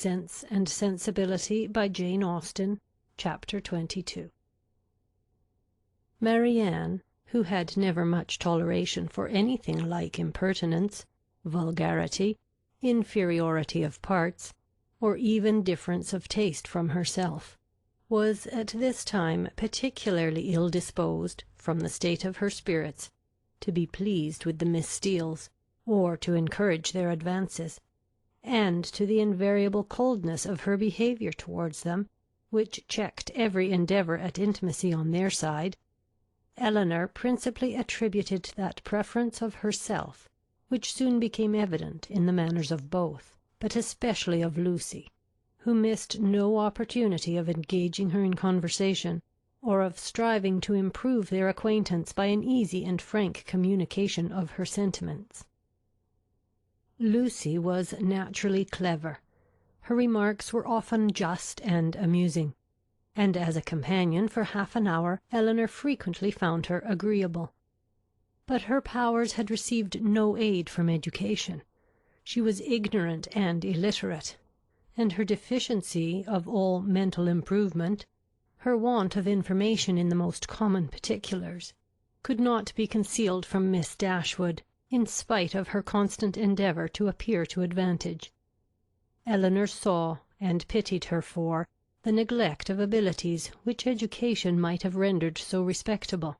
Sense and Sensibility by Jane Austen, Chapter 22. Marianne, who had never much toleration for anything like impertinence, vulgarity, inferiority of parts, or even difference of taste from herself, was at this time particularly ill-disposed, from the state of her spirits, to be pleased with the Miss Steeles, or to encourage their advances, and to the invariable coldness of her behaviour towards them, which checked every endeavour at intimacy on their side, Elinor principally attributed that preference of herself, which soon became evident in the manners of both, but especially of Lucy, who missed no opportunity of engaging her in conversation, or of striving to improve their acquaintance by an easy and frank communication of her sentiments. Lucy was naturally clever. Her remarks were often just and amusing, and as a companion for half an hour Elinor frequently found her agreeable. But her powers had received no aid from education. She was ignorant and illiterate, and her deficiency of all mental improvement, her want of information in the most common particulars, could not be concealed from Miss Dashwood, in spite of her constant endeavour to appear to advantage. Elinor saw, and pitied her for, the neglect of abilities which education might have rendered so respectable,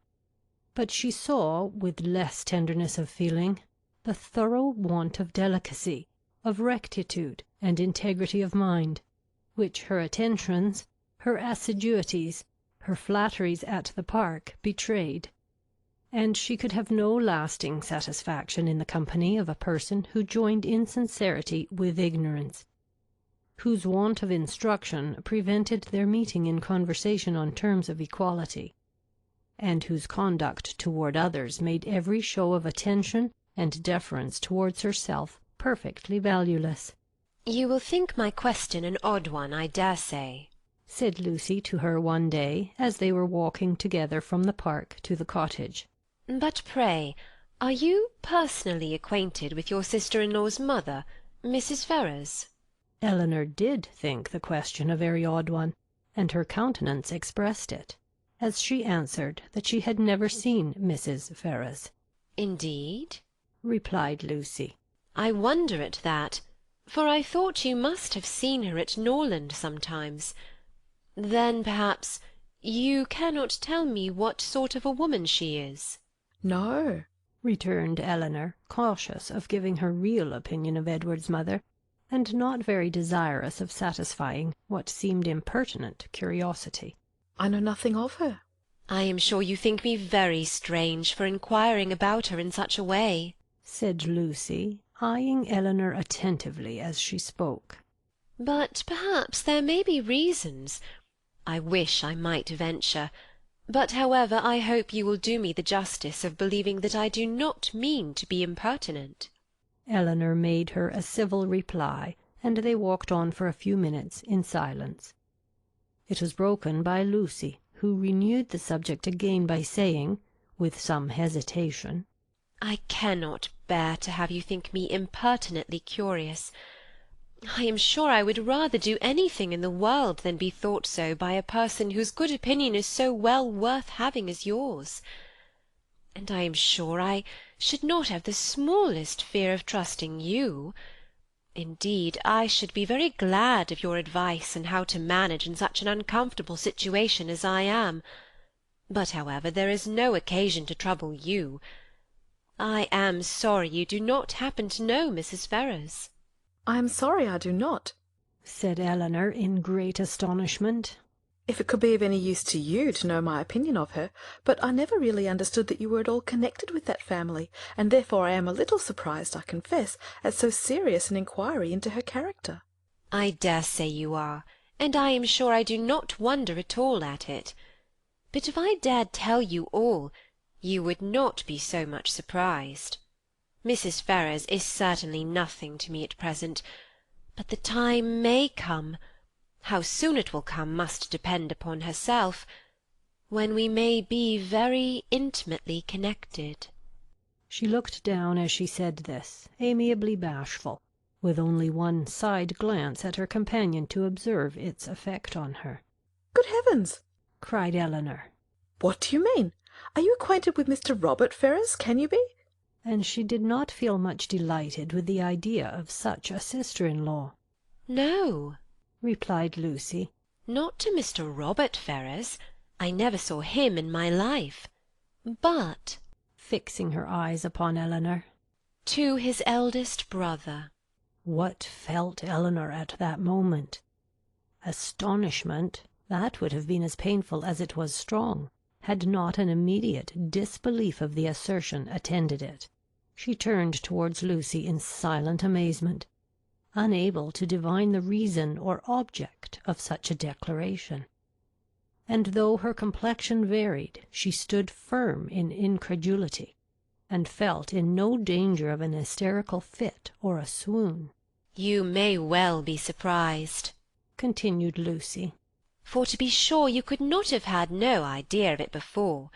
but she saw, with less tenderness of feeling, the thorough want of delicacy, of rectitude, and integrity of mind, which her attentions, her assiduities, her flatteries at the park betrayed, and she could have no lasting satisfaction in the company of a person who joined insincerity with ignorance, whose want of instruction prevented their meeting in conversation on terms of equality, and whose conduct toward others made every show of attention and deference towards herself perfectly valueless. "You will think my question an odd one, I dare say," said Lucy to her one day, as they were walking together from the park to the cottage. "But pray, are you personally acquainted with your sister-in-law's mother, Mrs. Ferrars?" Elinor did think the question a very odd one, and her countenance expressed it, as she answered that she had never seen Mrs. Ferrars. "Indeed?" replied Lucy. "I wonder at that, for I thought you must have seen her at Norland sometimes. Then, perhaps, you cannot tell me what sort of a woman she is?" "No," returned Elinor, cautious of giving her real opinion of Edward's mother, and not very desirous of satisfying what seemed impertinent curiosity. "I know nothing of her." "I am sure you think me very strange for inquiring about her in such a way," said Lucy, eyeing Elinor attentively as she spoke. "But perhaps there may be reasons. I wish I might venture, but however I hope you will do me the justice of believing that I do not mean to be impertinent." Elinor made her a civil reply, and they walked on for a few minutes in silence. It was broken by Lucy, who renewed the subject again by saying, with some hesitation, "I cannot bear to have you think me impertinently curious. I am sure I would rather do anything in the world than be thought so by a person whose good opinion is so well worth having as yours. And I am sure I should not have the smallest fear of trusting you. Indeed, I should be very glad of your advice in how to manage in such an uncomfortable situation as I am. But, however, there is no occasion to trouble you. I am sorry you do not happen to know Mrs. Ferrars." "I am sorry I do not," said Elinor in great astonishment. "if it could be of any use to you to know my opinion of her, but I never really understood that you were at all connected with that family, and therefore I am a little surprised, I confess, at so serious an inquiry into her character." "I dare say you are, and I am sure I do not wonder at all at it. But if I dared tell you all, you would not be so much surprised. Mrs. Ferrars is certainly nothing to me at present, but the time may come, how soon it will come must depend upon herself, when we may be very intimately connected." She looked down as she said this, amiably bashful, with only one side glance at her companion to observe its effect on her. "Good heavens!" cried Elinor. "What do you mean? Are you acquainted with Mr. Robert Ferrars? Can you be?" And she did not feel much delighted with the idea of such a sister-in-law. "No," replied Lucy. "not to Mr. Robert Ferrars. I never saw him in my life. But," fixing her eyes upon Elinor, "to his eldest brother." What felt Elinor at that moment? Astonishment, that would have been as painful as it was strong, had not an immediate disbelief of the assertion attended it. She turned towards Lucy in silent amazement, unable to divine the reason or object of such a declaration. And though her complexion varied, she stood firm in incredulity, and felt in no danger of an hysterical fit or a swoon. "You may well be surprised," continued Lucy, "for to be sure you could not have had no idea of it before,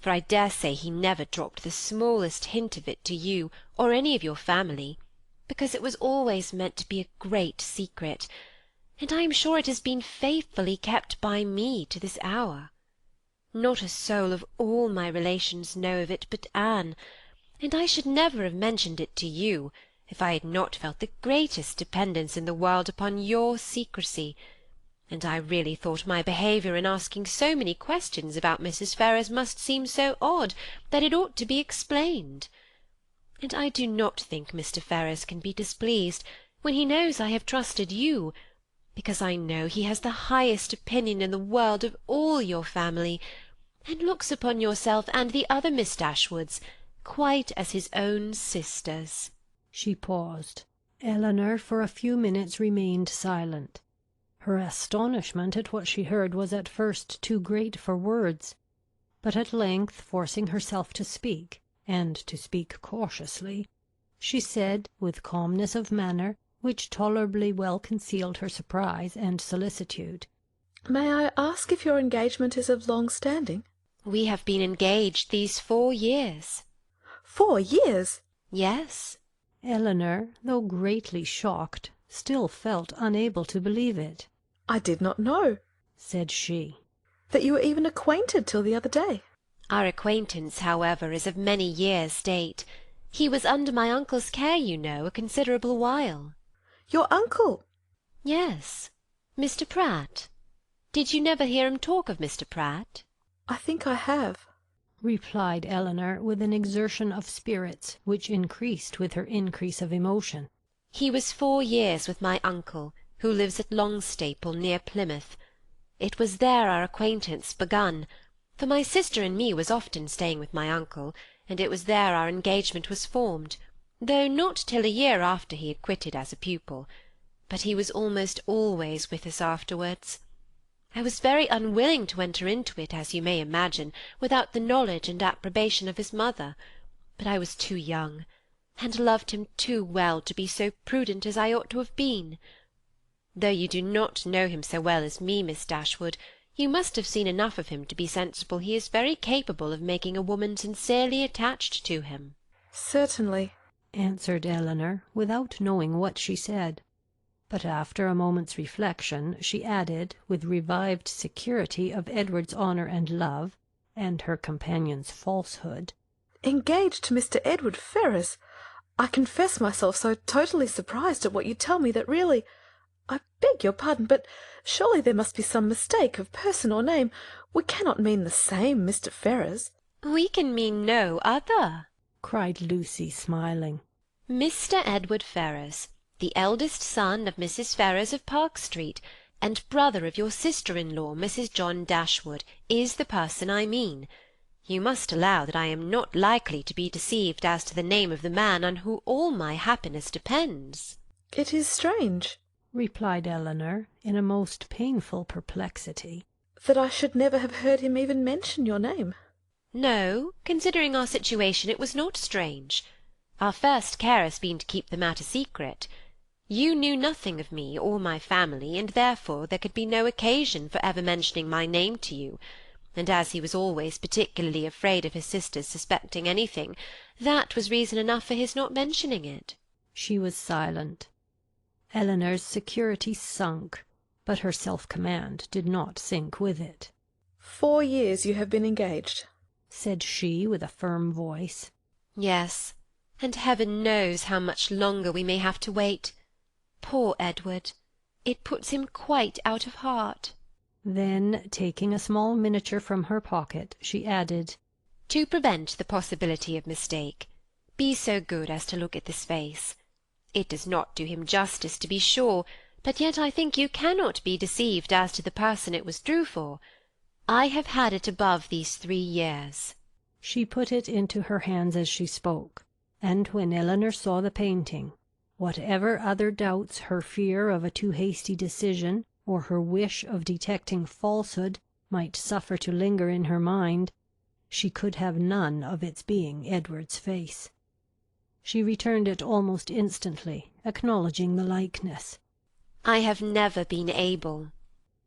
for I dare say he never dropped the smallest hint of it to you or any of your family, because it was always meant to be a great secret, and I am sure it has been faithfully kept by me to this hour. Not a soul of all my relations know of it but Anne, and I should never have mentioned it to you if I had not felt the greatest dependence in the world upon your secrecy, and I really thought my behaviour in asking so many questions about Mrs. Ferrars must seem so odd that it ought to be explained. And I do not think Mr. Ferrars can be displeased when he knows I have trusted you, because I know he has the highest opinion in the world of all your family, and looks upon yourself and the other Miss Dashwoods quite as his own sisters." She paused. Elinor for a few minutes remained silent. Her astonishment at what she heard was at first too great for words, but at length, forcing herself to speak, and to speak cautiously, she said, with calmness of manner, which tolerably well concealed her surprise and solicitude, "May I ask if your engagement is of long standing?" "We have been engaged these 4 years." 4 years? "Yes." Elinor, though greatly shocked, still felt unable to believe it. "I did not know," said she, "that you were even acquainted till the other day." "Our acquaintance, however, is of many years' date. He was under my uncle's care, you know, a considerable while." "Your uncle?" "Yes, Mr. Pratt. Did you never hear him talk of Mr. Pratt?" "I think I have," replied Elinor, with an exertion of spirits which increased with her increase of emotion. "He was 4 years with my uncle, who lives at Longstaple, near Plymouth. It was there our acquaintance begun, for my sister and me was often staying with my uncle, and it was there our engagement was formed, though not till a year after he had quitted as a pupil, but he was almost always with us afterwards. I was very unwilling to enter into it, as you may imagine, without the knowledge and approbation of his mother, but I was too young, and loved him too well to be so prudent as I ought to have been. Though you do not know him so well as me, Miss Dashwood, you must have seen enough of him to be sensible he is very capable of making a woman sincerely attached to him." "Certainly," answered Elinor, without knowing what she said. But after a moment's reflection, she added, with revived security of Edward's honour and love, and her companion's falsehood, "Engaged to Mr. Edward Ferrars! I confess myself so totally surprised at what you tell me that really— I beg your pardon, but surely there must be some mistake of person or name. We cannot mean the same Mr. Ferrars." "We can mean no other," cried Lucy, smiling. "Mr. Edward Ferrars, the eldest son of Mrs. Ferrars of Park Street, and brother of your sister-in-law, Mrs. John Dashwood, is the person I mean. You must allow that I am not likely to be deceived as to the name of the man on whom all my happiness depends." "It is strange," replied Elinor, in a most painful perplexity, "that I should never have heard him even mention your name." "No, considering our situation, it was not strange. Our first care has been to keep the matter secret. You knew nothing of me or my family, and therefore there could be no occasion for ever mentioning my name to you, and as he was always particularly afraid of his sisters suspecting anything, that was reason enough for his not mentioning it." She was silent. Elinor's security sunk, but her self-command did not sink with it. 4 years you have been engaged, said she with a firm voice. Yes, and heaven knows how much longer we may have to wait. Poor Edward! It puts him quite out of heart. Then, taking a small miniature from her pocket, she added, To prevent the possibility of mistake, be so good as to look at this face. It does not do him justice, to be sure, but yet I think you cannot be deceived as to the person it was drew for. I have had it above these 3 years. She put it into her hands as she spoke, and when Elinor saw the painting, whatever other doubts her fear of a too hasty decision, or her wish of detecting falsehood, might suffer to linger in her mind, she could have none of its being Edward's face. She returned it almost instantly, acknowledging the likeness. I have never been able,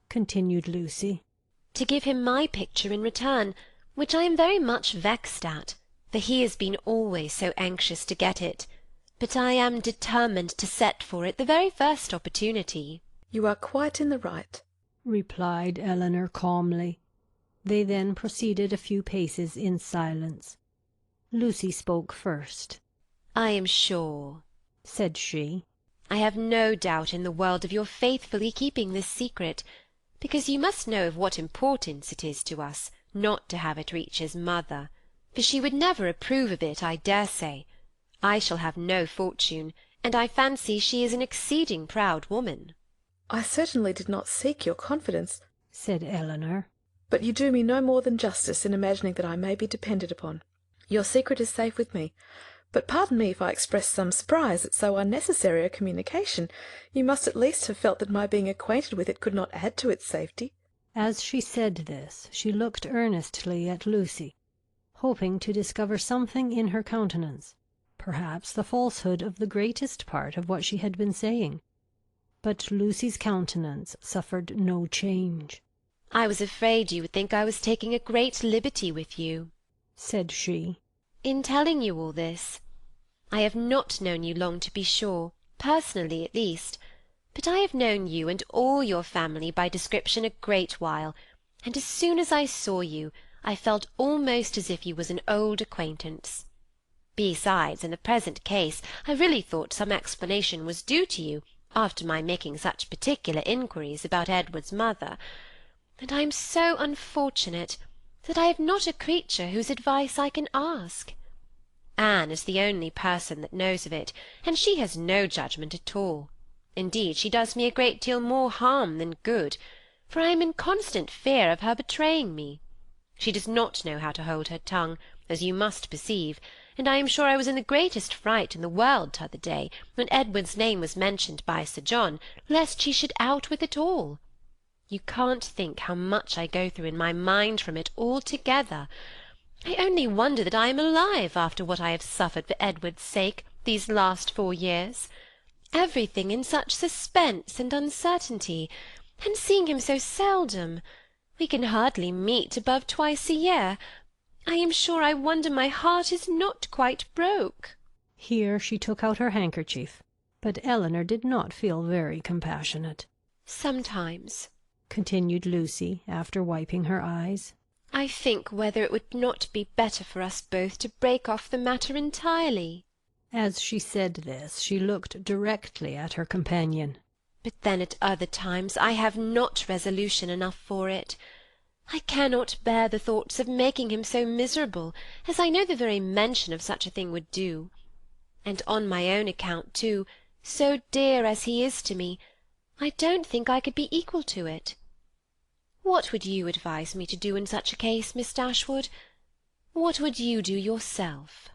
continued Lucy, to give him my picture in return, which I am very much vexed at, for he has been always so anxious to get it. But I am determined to set for it the very first opportunity. You are quite in the right, replied Elinor calmly. They then proceeded a few paces in silence. Lucy spoke first. I am sure, said she, I have no doubt in the world of your faithfully keeping this secret, because you must know of what importance it is to us not to have it reach his mother, for she would never approve of it, I dare say. I shall have no fortune, and I fancy she is an exceeding proud woman. I certainly did not seek your confidence, said Elinor, but you do me no more than justice in imagining that I may be depended upon. Your secret is safe with me, but pardon me if I express some surprise at so unnecessary a communication. You must at least have felt that my being acquainted with it could not add to its safety. As she said this, she looked earnestly at Lucy, hoping to discover something in her countenance, perhaps the falsehood of the greatest part of what she had been saying. But Lucy's countenance suffered no change. I was afraid you would think I was taking a great liberty with you, said she, in telling you all this. I have not known you long, to be sure, personally at least, but I have known you and all your family by description a great while, and as soon as I saw you, I felt almost as if you was an old acquaintance. Besides, in the present case, I really thought some explanation was due to you, after my making such particular inquiries about Edward's mother, and I am so unfortunate that I have not a creature whose advice I can ask. Anne is the only person that knows of it, and she has no judgment at all. Indeed, she does me a great deal more harm than good, for I am in constant fear of her betraying me. She does not know how to hold her tongue, as you must perceive, and I am sure I was in the greatest fright in the world t'other day, when Edward's name was mentioned by Sir John, lest she should out with it all. You can't think how much I go through in my mind from it altogether. I only wonder that I am alive after what I have suffered for Edward's sake these last 4 years. Everything in such suspense and uncertainty, and seeing him so seldom. We can hardly meet above twice a year. I am sure I wonder my heart is not quite broke. Here she took out her handkerchief, but Elinor did not feel very compassionate. Sometimes, continued Lucy, after wiping her eyes, I think whether it would not be better for us both to break off the matter entirely. As she said this, she looked directly at her companion. But then at other times I have not resolution enough for it. I cannot bear the thoughts of making him so miserable, as I know the very mention of such a thing would do. And on my own account, too, so dear as he is to me, I don't think I could be equal to it. What would you advise me to do in such a case, Miss Dashwood? What would you do yourself?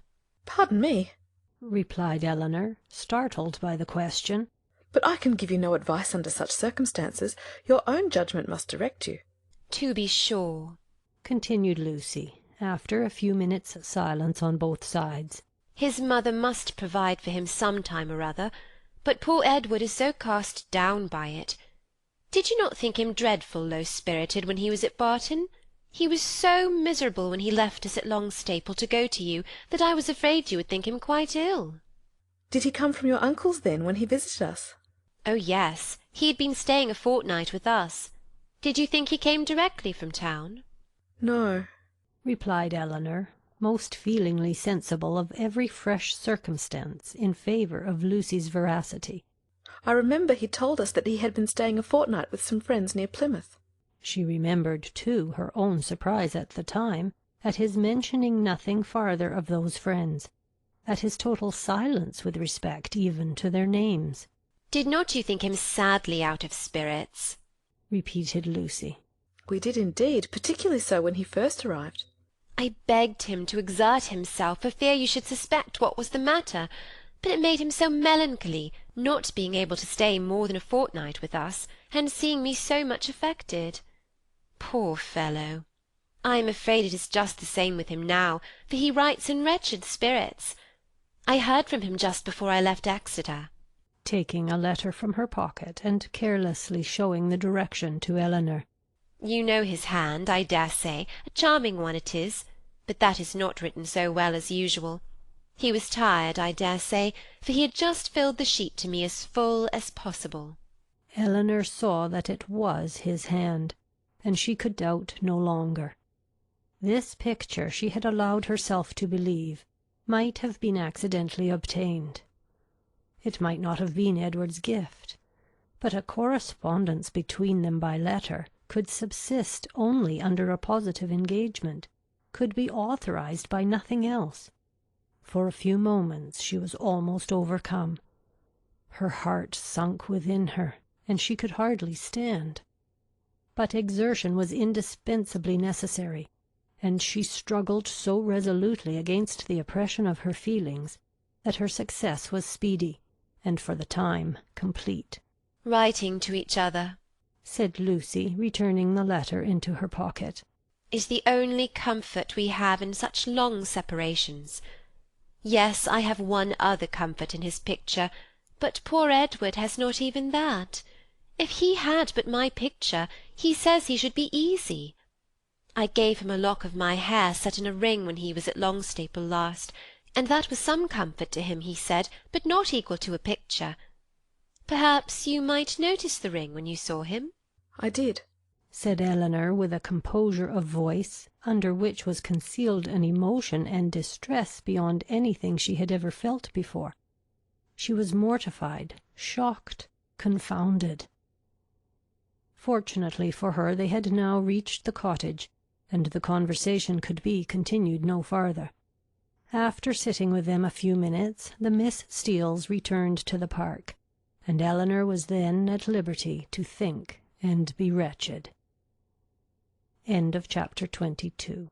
Pardon me, replied Elinor, startled by the question. But I can give you no advice under such circumstances. Your own judgment must direct you. To be sure, continued Lucy, after a few minutes' silence on both sides. His mother must provide for him some time or other, but poor Edward is so cast down by it. Did you not think him dreadful low-spirited when he was at Barton? He was so miserable when he left us at Longstaple to go to you, that I was afraid you would think him quite ill. Did he come from your uncle's, then, when he visited us? Oh, yes, he had been staying a fortnight with us. Did you think he came directly from town? No. replied Elinor, most feelingly sensible of every fresh circumstance in favour of Lucy's veracity. I remember he told us that he had been staying a fortnight with some friends near Plymouth. She remembered, too, her own surprise at the time, at his mentioning nothing farther of those friends, at his total silence with respect even to their names. Did not you think him sadly out of spirits? repeated Lucy. We did indeed, particularly so when he first arrived. I begged him to exert himself for fear you should suspect what was the matter, but it made him so melancholy, not being able to stay more than a fortnight with us, and seeing me so much affected. Poor fellow! I am afraid it is just the same with him now, for he writes in wretched spirits. I heard from him just before I left Exeter. Taking a letter from her pocket and carelessly showing the direction to Elinor. You know his hand, I dare say, a charming one it is, but that is not written so well as usual. He was tired, I dare say, for he had just filled the sheet to me as full as possible. Elinor saw that it was his hand, and she could doubt no longer. This picture, she had allowed herself to believe, might have been accidentally obtained. It might not have been Edward's gift, but a correspondence between them by letter could subsist only under a positive engagement, could be authorized by nothing else. For a few moments she was almost overcome. Her heart sunk within her, and she could hardly stand. But exertion was indispensably necessary, and she struggled so resolutely against the oppression of her feelings that her success was speedy, and for the time complete. Writing to each other, said Lucy, returning the letter into her pocket, is the only comfort we have in such long separations. Yes, I have one other comfort in his picture, but poor Edward has not even that. If he had but my picture, he says he should be easy. I gave him a lock of my hair set in a ring when he was at Longstaple last, and that was some comfort to him, he said, but not equal to a picture. Perhaps you might notice the ring when you saw him? I did, said Elinor, with a composure of voice under which was concealed an emotion and distress beyond anything she had ever felt before. She was mortified, shocked, confounded. Fortunately for her, they had now reached the cottage, and the conversation could be continued no farther. After sitting with them a few minutes, the Miss Steeles returned to the park, and Elinor was then at liberty to think and be wretched. End of chapter 22.